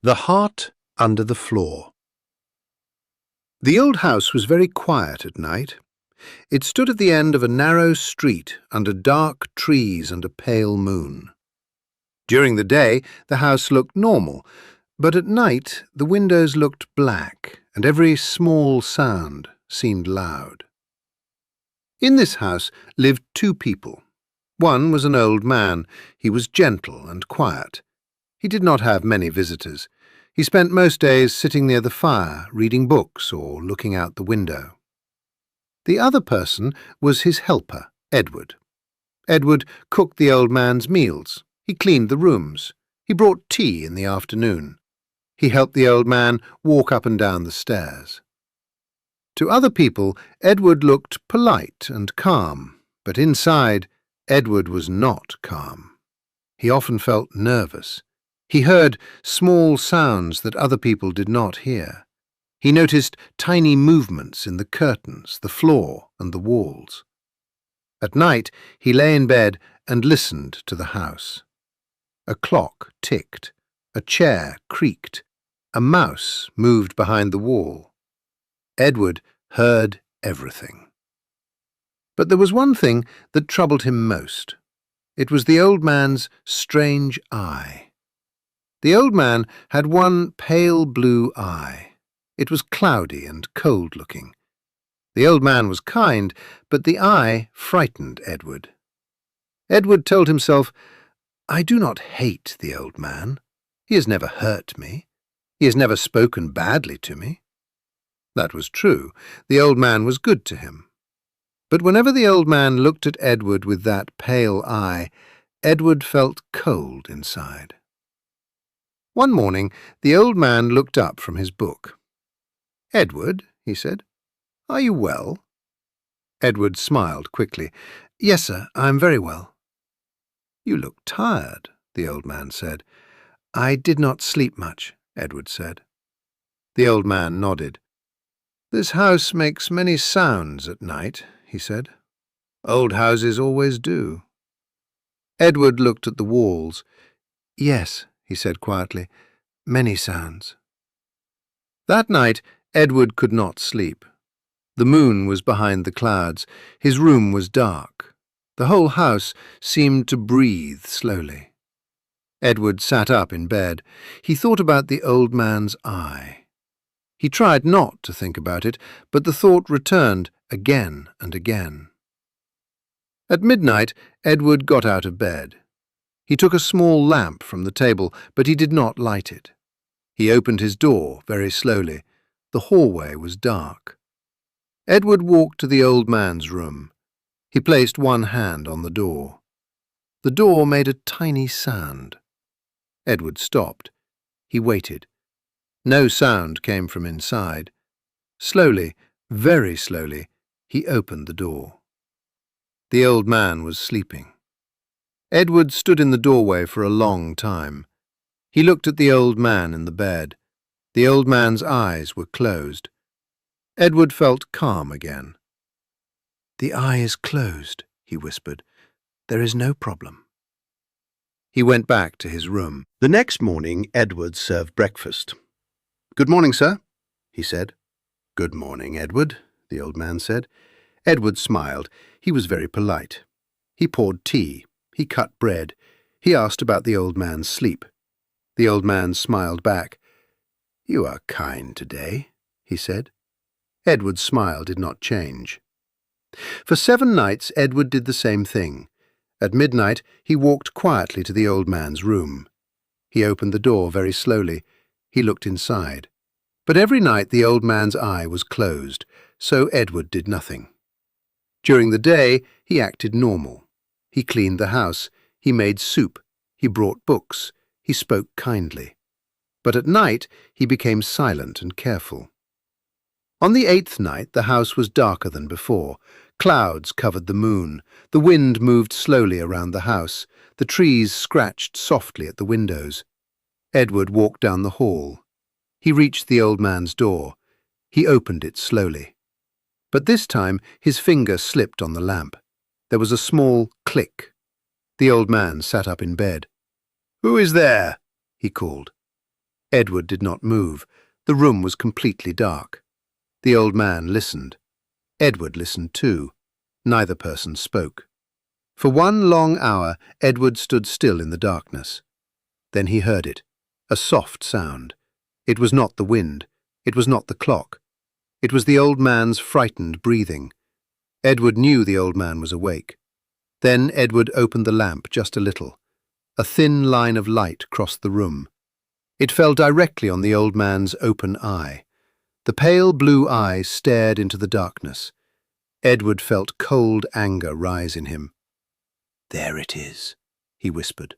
The Heart Under the Floor. The old house was very quiet at night. It stood at the end of a narrow street under dark trees and a pale moon. During the day, the house looked normal, but at night the windows looked black and every small sound seemed loud. In this house lived two people. One was an old man. He was gentle and quiet. He did not have many visitors. He spent most days sitting near the fire, reading books or looking out the window. The other person was his helper, Edward. Edward cooked the old man's meals. He cleaned the rooms. He brought tea in the afternoon. He helped the old man walk up and down the stairs. To other people, Edward looked polite and calm, but inside, Edward was not calm. He often felt nervous. He heard small sounds that other people did not hear. He noticed tiny movements in the curtains, the floor, and the walls. At night, he lay in bed and listened to the house. A clock ticked, a chair creaked, a mouse moved behind the wall. Edward heard everything. But there was one thing that troubled him most. It was the old man's strange eye. The old man had one pale blue eye. It was cloudy and cold-looking. The old man was kind, but the eye frightened Edward. Edward told himself, "I do not hate the old man. He has never hurt me. He has never spoken badly to me." That was true. The old man was good to him. But whenever the old man looked at Edward with that pale eye, Edward felt cold inside. One morning, the old man looked up from his book. "Edward," he said, "are you well?" Edward smiled quickly. "Yes, sir, I am very well." "You look tired," the old man said. "I did not sleep much," Edward said. The old man nodded. "This house makes many sounds at night," he said. "Old houses always do." Edward looked at the walls. "Yes," he said quietly, "many sounds." That night, Edward could not sleep. The moon was behind the clouds. His room was dark. The whole house seemed to breathe slowly. Edward sat up in bed. He thought about the old man's eye. He tried not to think about it, but the thought returned again and again. At midnight, Edward got out of bed. He took a small lamp from the table, but he did not light it. He opened his door very slowly. The hallway was dark. Edward walked to the old man's room. He placed one hand on the door. The door made a tiny sound. Edward stopped. He waited. No sound came from inside. Slowly, very slowly, he opened the door. The old man was sleeping. Edward stood in the doorway for a long time. He looked at the old man in the bed. The old man's eyes were closed. Edward felt calm again. "The eye is closed," he whispered. "There is no problem." He went back to his room. The next morning, Edward served breakfast. "Good morning, sir," he said. "Good morning, Edward," the old man said. Edward smiled. He was very polite. He poured tea. He cut bread. He asked about the old man's sleep. The old man smiled back. "You are kind today," he said. Edward's smile did not change. For 7 nights, Edward did the same thing. At midnight, he walked quietly to the old man's room. He opened the door very slowly. He looked inside. But every night the old man's eye was closed, so Edward did nothing. During the day, he acted normal. He cleaned the house. He made soup. He brought books. He spoke kindly. But at night, he became silent and careful. On the 8th night, the house was darker than before. Clouds covered the moon. The wind moved slowly around the house. The trees scratched softly at the windows. Edward walked down the hall. He reached the old man's door. He opened it slowly. But this time, his finger slipped on the lamp. There was a small click. The old man sat up in bed. "Who is there?" he called. Edward did not move. The room was completely dark. The old man listened. Edward listened too. Neither person spoke. For 1 long hour, Edward stood still in the darkness. Then he heard it, a soft sound. It was not the wind. It was not the clock. It was the old man's frightened breathing. Edward knew the old man was awake. Then Edward opened the lamp just a little. A thin line of light crossed the room. It fell directly on the old man's open eye. The pale blue eyes stared into the darkness. Edward felt cold anger rise in him. "There it is," he whispered.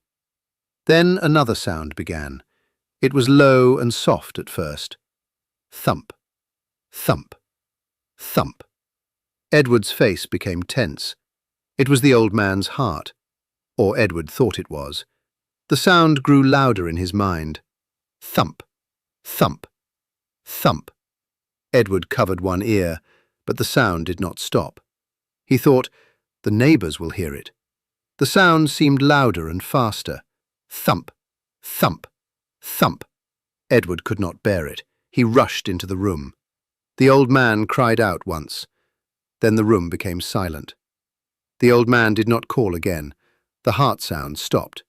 Then another sound began. It was low and soft at first. Thump, thump, thump. Edward's face became tense. It was the old man's heart, or Edward thought it was. The sound grew louder in his mind. Thump, thump, thump. Edward covered one ear, but the sound did not stop. He thought, the neighbours will hear it. The sound seemed louder and faster. Thump, thump, thump. Edward could not bear it. He rushed into the room. The old man cried out once. Then the room became silent. The old man did not call again. The heart sound stopped.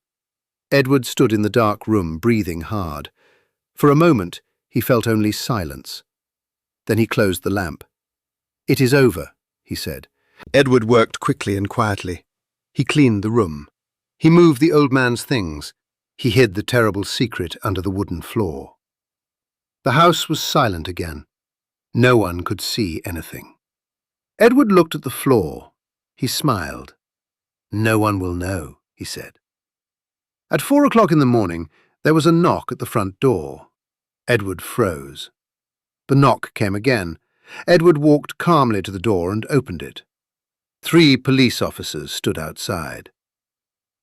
Edward stood in the dark room, breathing hard. For a moment, he felt only silence. Then he closed the lamp. "It is over," he said. Edward worked quickly and quietly. He cleaned the room. He moved the old man's things. He hid the terrible secret under the wooden floor. The house was silent again. No one could see anything. Edward looked at the floor. He smiled. "No one will know," he said. At 4 o'clock in the morning, there was a knock at the front door. Edward froze. The knock came again. Edward walked calmly to the door and opened it. 3 police officers stood outside.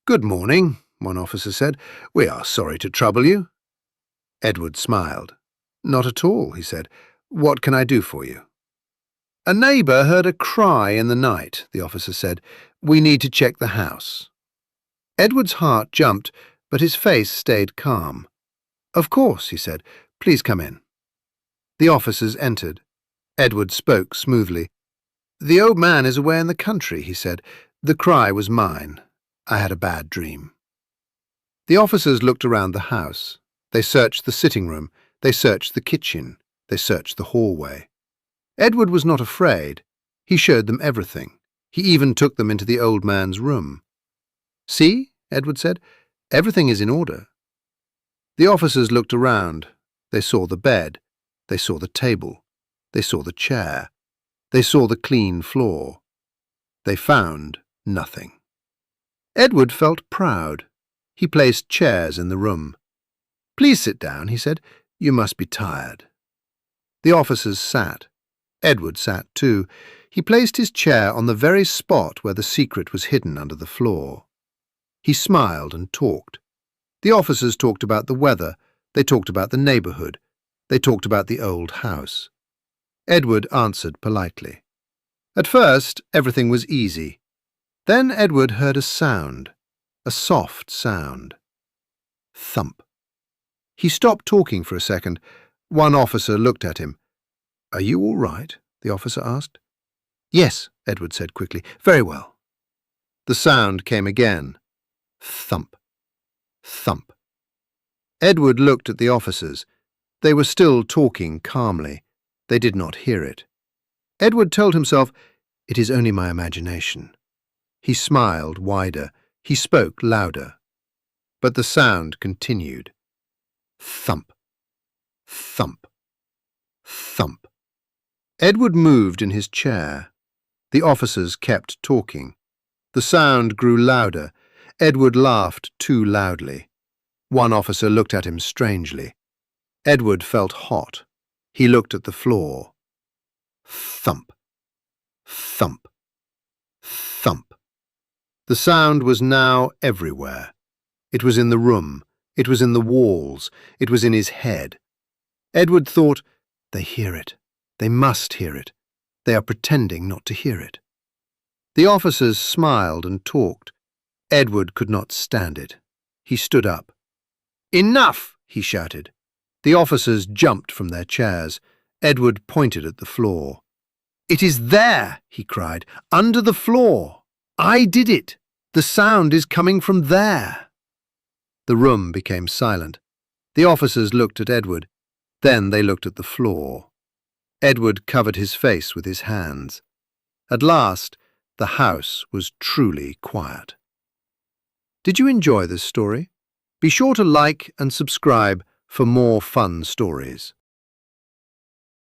"Good morning," one officer said. "We are sorry to trouble you." Edward smiled. "Not at all," he said. "What can I do for you?" "A neighbour heard a cry in the night," the officer said. "We need to check the house." Edward's heart jumped, but his face stayed calm. "Of course," he said. "Please come in." The officers entered. Edward spoke smoothly. "The old man is away in the country," he said. "The cry was mine. I had a bad dream." The officers looked around the house. They searched the sitting room. They searched the kitchen. They searched the hallway. Edward was not afraid. He showed them everything. He even took them into the old man's room. "See," Edward said, "everything is in order." The officers looked around. They saw the bed. They saw the table. They saw the chair. They saw the clean floor. They found nothing. Edward felt proud. He placed chairs in the room. "Please sit down," he said. "You must be tired." The officers sat. Edward sat too. He placed his chair on the very spot where the secret was hidden under the floor. He smiled and talked. The officers talked about the weather. They talked about the neighbourhood. They talked about the old house. Edward answered politely. At first, everything was easy. Then Edward heard a sound, a soft sound. Thump. He stopped talking for a second. One officer looked at him. "Are you all right?" the officer asked. "Yes," Edward said quickly. "Very well." The sound came again. Thump. Thump. Edward looked at the officers. They were still talking calmly. They did not hear it. Edward told himself, "It is only my imagination." He smiled wider. He spoke louder. But the sound continued. Thump. Thump. Thump. Edward moved in his chair. The officers kept talking. The sound grew louder. Edward laughed too loudly. One officer looked at him strangely. Edward felt hot. He looked at the floor. Thump. Thump. Thump. The sound was now everywhere. It was in the room. It was in the walls. It was in his head. Edward thought, "They hear it. They must hear it. They are pretending not to hear it." The officers smiled and talked. Edward could not stand it. He stood up. "Enough!" he shouted. The officers jumped from their chairs. Edward pointed at the floor. "It is there," he cried, "under the floor. I did it. The sound is coming from there." The room became silent. The officers looked at Edward. Then they looked at the floor. Edward covered his face with his hands. At last, the house was truly quiet. Did you enjoy this story? Be sure to like and subscribe for more fun stories.